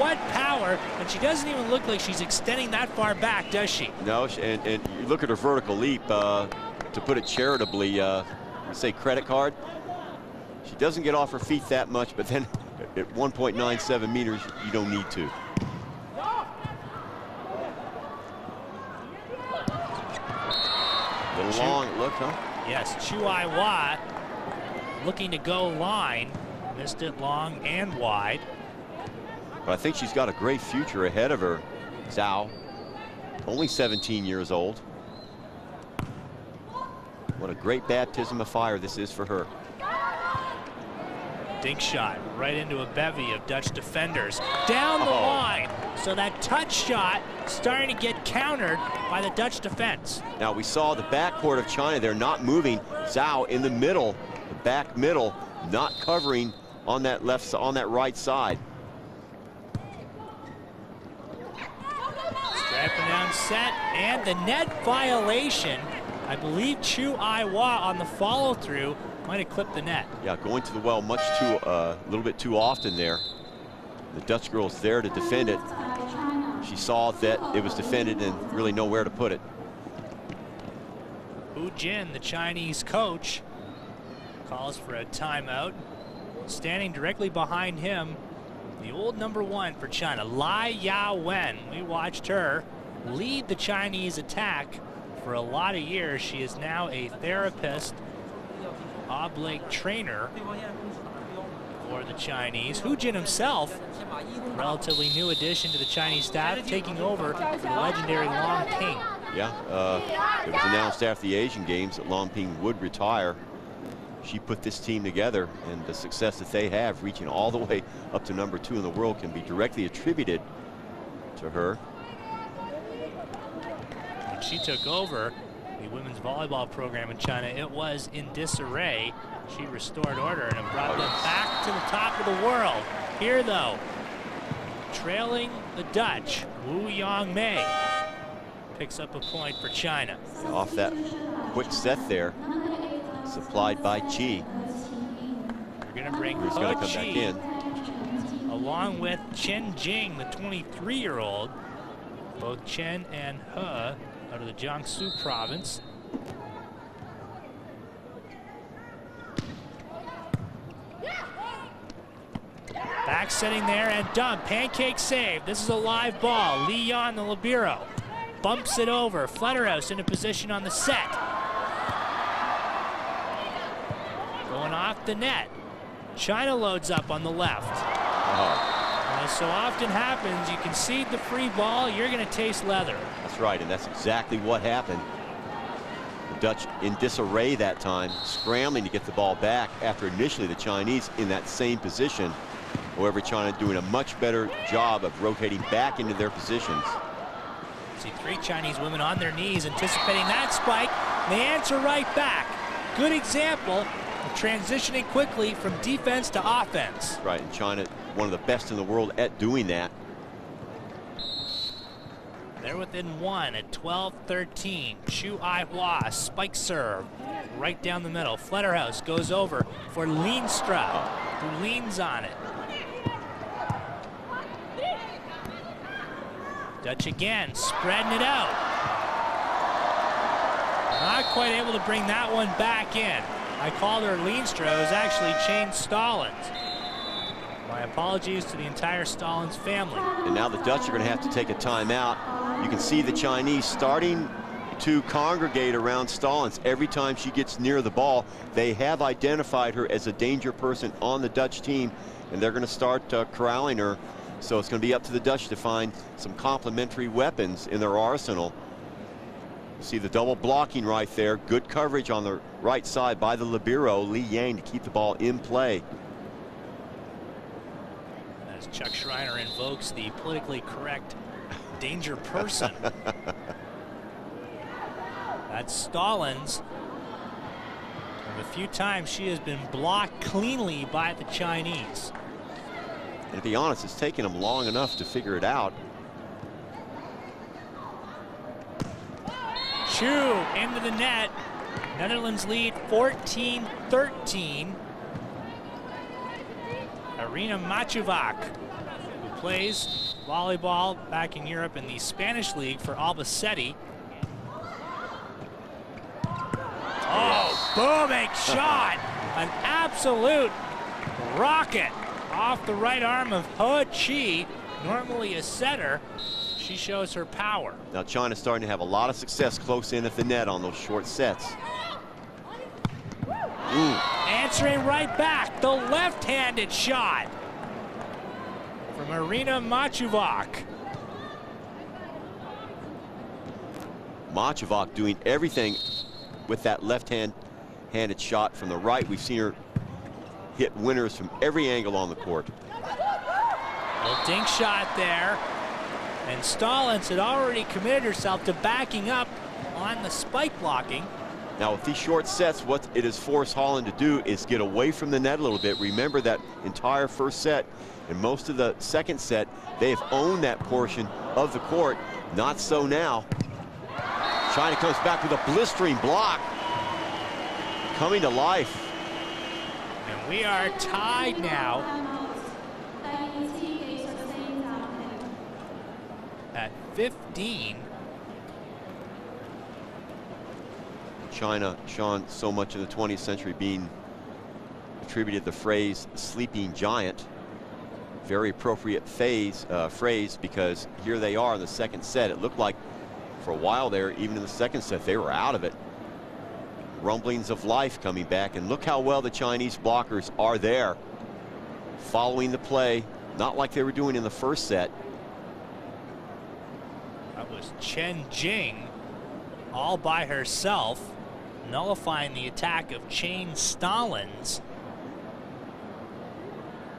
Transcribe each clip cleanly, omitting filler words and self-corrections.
what power, and she doesn't even look like she's extending that far back, does she? No, and you look at her vertical leap, to put it charitably, say credit card. She doesn't get off her feet that much, but then at 1.97 meters, you don't need to. A little long look, huh? Yes, Chu Ai-Hwa looking to go line. Missed it long and wide. But I think she's got a great future ahead of her, Zhao. Only 17 years old. What a great baptism of fire this is for her. Dink shot right into a bevy of Dutch defenders. Down the line. So that touch shot starting to get countered by the Dutch defense. Now we saw the backcourt of China. They're not moving. Zhao in the middle, the back middle, not covering on that right side. Strapping down set, and the net violation. I believe Chu Ai-Hwa on the follow-through might have clipped the net. Yeah, going to the well a little bit too often there. The Dutch girl's there to defend it. She saw that it was defended and really nowhere to put it. Hu Jin, the Chinese coach, calls for a timeout. Standing directly behind him, the old #1 for China, Lai Ya-Wen. We watched her lead the Chinese attack for a lot of years. She is now a therapist, oblique trainer for the Chinese. Hu Jin himself, relatively new addition to the Chinese staff, taking over for the legendary Long Ping. Yeah, it was announced after the Asian Games that Long Ping would retire. She put this team together, and the success that they have, reaching all the way up to #2 in the world, can be directly attributed to her. When she took over the women's volleyball program in China, it was in disarray. She restored order and brought them back to the top of the world. Here, though, trailing the Dutch, Wu Yangmei picks up a point for China. Off that quick set there, supplied by Chi. We're going to bring He come back in, along with Chen Jing, the 23-year-old. Both Chen and He out of the Jiangsu province. Back setting there and dump. Pancake save. This is a live ball. Li Yan, the libero, bumps it over. Flutterhouse in a position on the set. Going off the net. China loads up on the left. As so often happens, you concede the free ball, you're going to taste leather. That's right, and that's exactly what happened. The Dutch in disarray that time, scrambling to get the ball back after initially the Chinese in that same position. However, China doing a much better job of rotating back into their positions. See 3 Chinese women on their knees anticipating that spike. They answer right back. Good example of transitioning quickly from defense to offense. Right, and China, one of the best in the world at doing that. They're within 1 at 12-13. Chu Ai-Hwa, spike serve, right down the middle. Flutterhouse goes over for Leenstra, who leans on it. Dutch again, spreading it out. Not quite able to bring that one back in. I called her Leenstra. It was actually Chane Stallings. My apologies to the entire Stallings family. And now the Dutch are going to have to take a timeout. You can see the Chinese starting to congregate around Stallings. Every time she gets near the ball, they have identified her as a danger person on the Dutch team, and they're going to start corralling her. So it's going to be up to the Dutch to find some complementary weapons in their arsenal. See the double blocking right there. Good coverage on the right side by the libero, Li Yang, to keep the ball in play. As Chuck Schreiner invokes the politically correct danger person. That's Stallings. And a few times she has been blocked cleanly by the Chinese. And to be honest, it's taken them long enough to figure it out. Chu into the net. Netherlands lead 14-13. Irina Machovac, who plays volleyball back in Europe in the Spanish league for Albacete. Oh, booming shot! An absolute rocket off the right arm of He Chi. Normally a setter, she shows her power. Now China's starting to have a lot of success close in at the net on those short sets. Answering right back, the left-handed shot from Marina Machovac. Machovac doing everything with that left-handed shot from the right. We've seen her hit winners from every angle on the court. Little dink shot there. And Stallings had already committed herself to backing up on the spike blocking. Now with these short sets, what it has forced Holland to do is get away from the net a little bit. Remember that entire first set and most of the second set, they have owned that portion of the court. Not so now. China comes back with a blistering block. Coming to life. And we are tied now at 15. China, Sean, so much in the 20th century being attributed the phrase sleeping giant. Very appropriate phrase, because here they are in the second set. It looked like for a while there, even in the second set, they were out of it. Rumblings of life coming back, and look how well the Chinese blockers are there, following the play, not like they were doing in the first set. That was Chen Jing all by herself, nullifying the attack of Chane Stallings.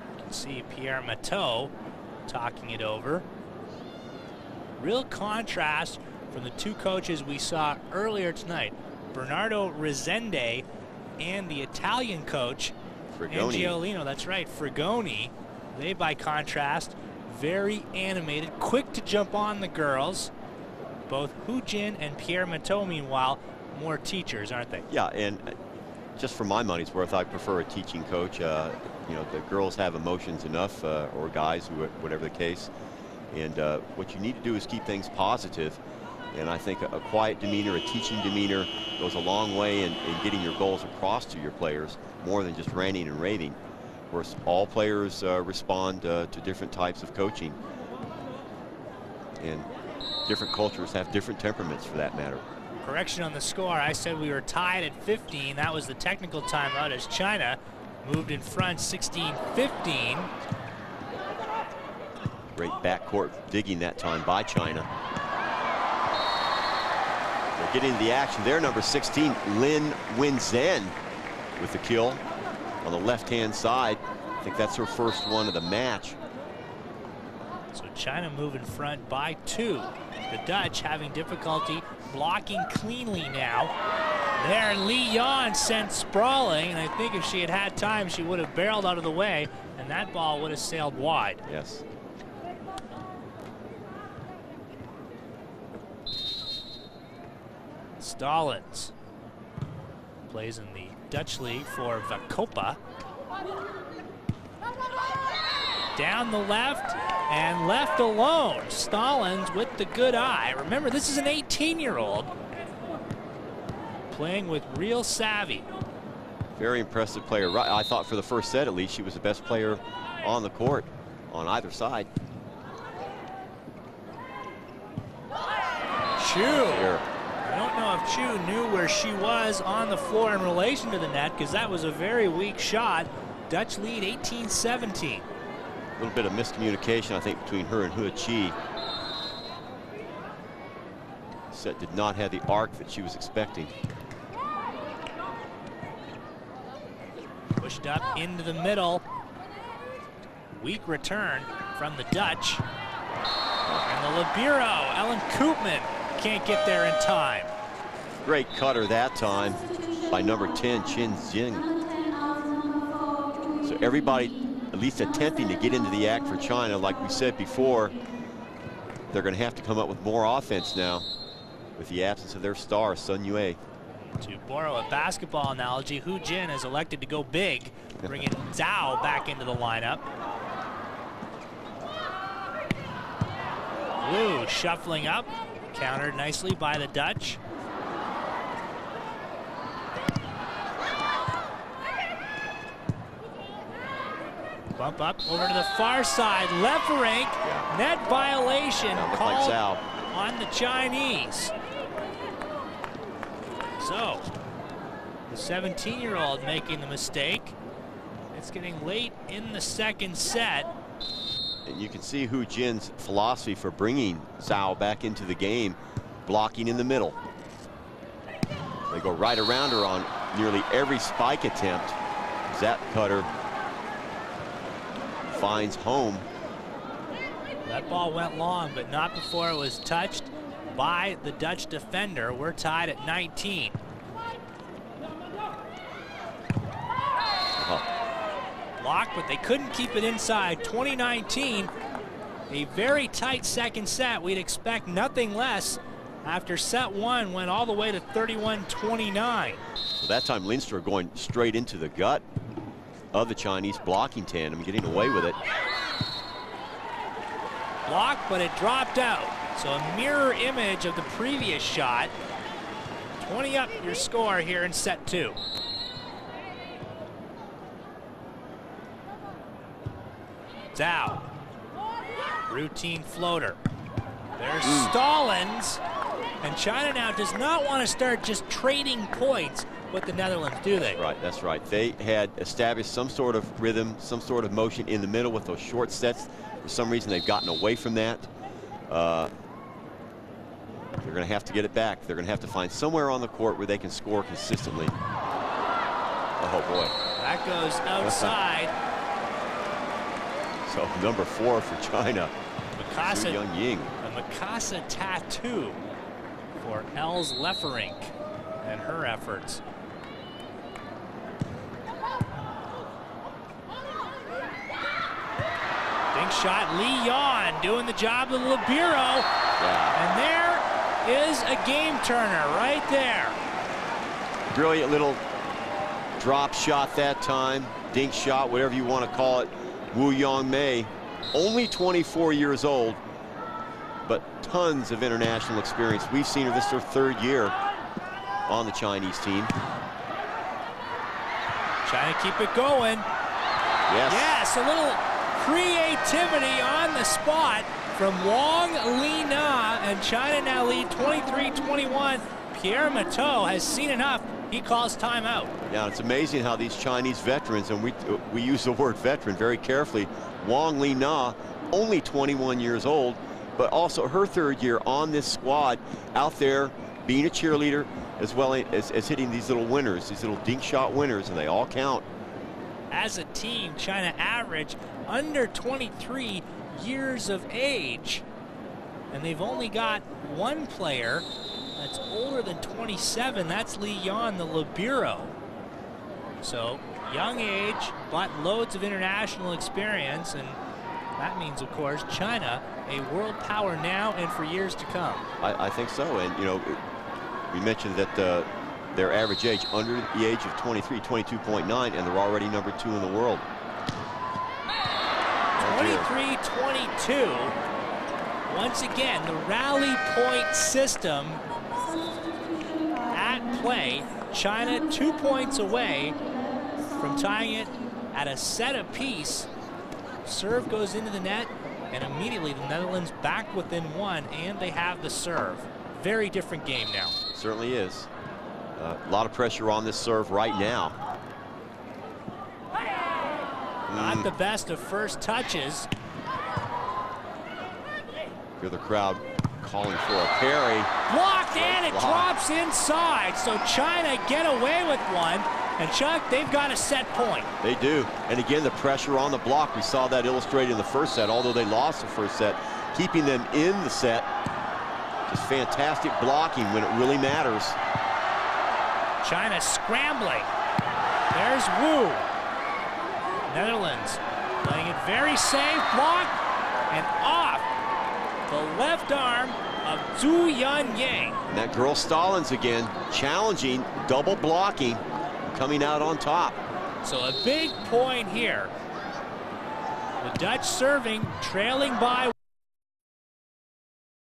You can see Pierre Matteau talking it over. Real contrast from the two coaches we saw earlier tonight, Bernardo Rezende and the Italian coach, Frigoni. Angiolino. That's right, Frigoni. They, by contrast, very animated, quick to jump on the girls. Both Hu Jin and Pierre Matteau, meanwhile, more teachers, aren't they? Yeah, and just for my money's worth, I prefer a teaching coach. You know, the girls have emotions enough, or guys, whatever the case. And what you need to do is keep things positive. And I think a quiet demeanor, a teaching demeanor, goes a long way in getting your goals across to your players, more than just ranting and raving. Of course, all players respond to different types of coaching. And different cultures have different temperaments, for that matter. Correction on the score. I said we were tied at 15. That was the technical timeout as China moved in front 16-15. Great backcourt digging that time by China. They're getting into the action there. Number 16, Lin Wenzhen with the kill on the left-hand side. I think that's her first one of the match. So China move in front by 2. The Dutch having difficulty blocking cleanly now. There, Li Yan sent sprawling, and I think if she had had time, she would have barreled out of the way, and that ball would have sailed wide. Yes. Stallings plays in the Dutch league for Vacopa. Down the left and left alone. Stallings with the good eye. Remember, this is an 18-year-old playing with real savvy. Very impressive player. I thought for the first set, at least, she was the best player on the court on either side. Chu. Here. I don't know if Chu knew where she was on the floor in relation to the net, because that was a very weak shot. Dutch lead 18-17. A little bit of miscommunication, I think, between her and He Chi. Set did not have the arc that she was expecting. Pushed up into the middle. Weak return from the Dutch. And the libero, Ellen Koopman, can't get there in time. Great cutter that time by number 10, Chen Jing. So everybody at least attempting to get into the act for China. Like we said before, they're going to have to come up with more offense now with the absence of their star, Sun Yue. To borrow a basketball analogy, Hu Jin has elected to go big, bringing Zhao back into the lineup. Wu shuffling up, countered nicely by the Dutch. Bump up over to the far side. Leferink, net violation called on the Chinese. So, the 17-year-old making the mistake. It's getting late in the second set. And you can see Hu Jin's philosophy for bringing Zhao back into the game, blocking in the middle. They go right around her on nearly every spike attempt. Zap cutter finds home. That ball went long, but not before it was touched by the Dutch defender. We're tied at 19. Block, but they couldn't keep it inside. 2019, a very tight second set. We'd expect nothing less after set one went all the way to 31-29. So that time Lindstrom going straight into the gut of the Chinese blocking tandem, getting away with it. Block, but it dropped out. So a mirror image of the previous shot. 20 up your score here in set two. Zhao, routine floater. There's Stallings, and China now does not want to start just trading points with the Netherlands, do they? Right, that's right. They had established some sort of rhythm, some sort of motion in the middle with those short sets. For some reason, they've gotten away from that. They're going to have to get it back. They're going to have to find somewhere on the court where they can score consistently. Oh, boy. That goes outside. So number 4 for China, Zhu Yuanying. A Mikasa tattoo for Els Leferink and her efforts. Big shot, Li Yan doing the job of Libero. And there is a game turner right there. Brilliant little drop shot that time, dink shot, whatever you want to call it. Wu Yongmei, only 24 years old, but tons of international experience. We've seen her, this is her 3rd year on the Chinese team. Trying to keep it going. Yes. Yes, a little creativity on the spot from Wang Lina, and China now lead 23-21. Pierre Matteau has seen enough. He calls timeout. Yeah, it's amazing how these Chinese veterans, and we use the word veteran very carefully. Wang Lina, only 21 years old, but also her 3rd year on this squad, out there being a cheerleader, as well as hitting these little winners, these little dink shot winners, and they all count. As a team, China average under 23 years of age, and they've only got one player that's older than 27. That's Li Yan, the libero. So young age, but loads of international experience, and that means, of course, China a world power now and for years to come. I think so, and you know, we mentioned that their average age under the age of 23, 22.9, and they're already number 2 in the world. 23-22. Once again, the rally point system at play. China 2 points away from tying it at a set apiece. Serve goes into the net, and immediately the Netherlands back within 1, and they have the serve. Very different game now. Certainly is. A lot of pressure on this serve right now. Not the best of first touches. Hear the crowd calling for a parry. Blocked, and it drops inside. So China get away with one. And Chuck, they've got a set point. They do. And again, the pressure on the block. We saw that illustrated in the first set, although they lost the first set. Keeping them in the set. Just fantastic blocking when it really matters. China scrambling. There's Wu. Netherlands playing it very safe. Block and off the left arm of Zhu Yuanying. And that girl Stallings again, challenging, double blocking, coming out on top. So a big point here. The Dutch serving, trailing by